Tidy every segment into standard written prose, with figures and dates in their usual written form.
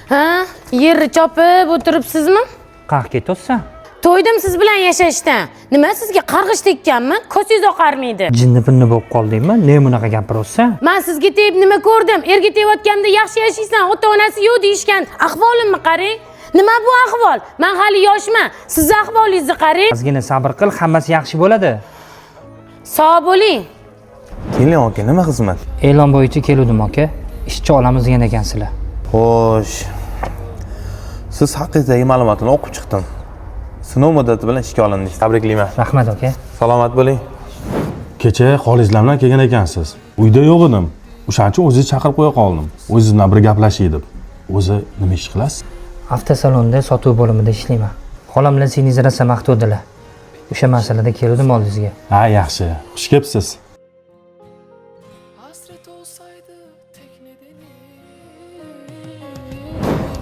Ha, yerni chopib o'tiribsizmi? Qayerga ketyapsan? To'ydim siz bilan yashashdan. Nima sizga qarg'ish tekkanmi? Ko'zingiz oqarmaydi. Jinni-binni bo'lib qoldingmi? Ne bunaqa gapiryapsan? Men sizga tegib nima ko'rdim? Erga tegayotganda yaxshi yashaysan, ota-onasi yo'q deyishgan. Ahvolimni qarang. Nima bu ahvol? Men hali yoshman. Siz ahvolingizni qarang. Ozgina sabr qil, hammasi yaxshi bo'ladi. Sog' bo'ling. Keling aka, nima xizmat? E'lon bo'yicha keluvdim aka. Ishchi olamiz degan ekansizlar. Xo'sh. Siz haqidagi ma'lumotni o'qib chiqdim. Sinov muddati bilan ishga olindingiz. Tabriklayman. Rahmat aka. Salomat bo'ling. Kecha xolizlar bilan kelgan ekansiz. Uyda yo'q edim. O'shaning uchun o'zingizni chaqirib qo'ya qoldim. O'zingiz bilan bir gaplashay deb. O'zi nima ish qilasiz? Avtosalonda sotuv bo'limida ishlayman. Xolam bilan sizni rosa maqtuvdilar. O'sha masalada keldim oldingizga. Ha, yaxshi. Xush kelibsiz.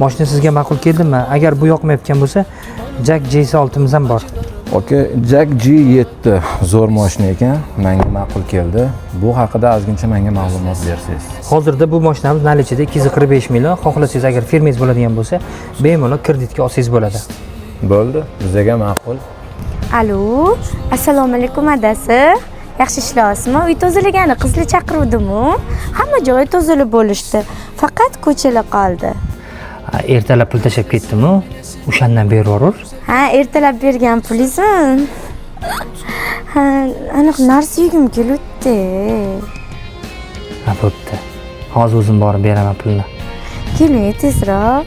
Mashina sizga ma'qul keldimi? Agar bu yoqmayotgan bo'lsa, Jack J6 ham bor. Aka, Jack G7 zo'r mashina ekan, menga ma'qul keldi. Bu haqida ozgincha menga ma'lumot bersangiz. Hozirda bu mashinamiz nalichida 245 million. Xohlasangiz agar firmangiz bo'ladigan bo'lsa, bemalol kreditga olsangiz bo'ladi. Bo'ldi, bizga ma'qul. Alo, assalomu alaykum adasi. Yaxshi ishlayapsizmi? Uy tozalagani qizli chaqiruvdim-ku. Hamma joy tozalab bo'lishdi. Faqat ko'chalar qoldi. Ertalab pul tashab ketdim-ku. O'shandan beri borur. Ha, ertalab bergan pulingizmi? Ha, aniq narsa yegim kelibdi. Ha, bo'pti. Hozir o'zim borib beraman pulni. Keling, tezroq.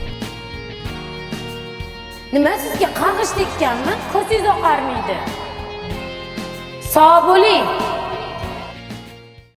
Nima sizga qarg'ish tekkanmi? Ko'zingiz oqarmaydi. Sog' bo'ling.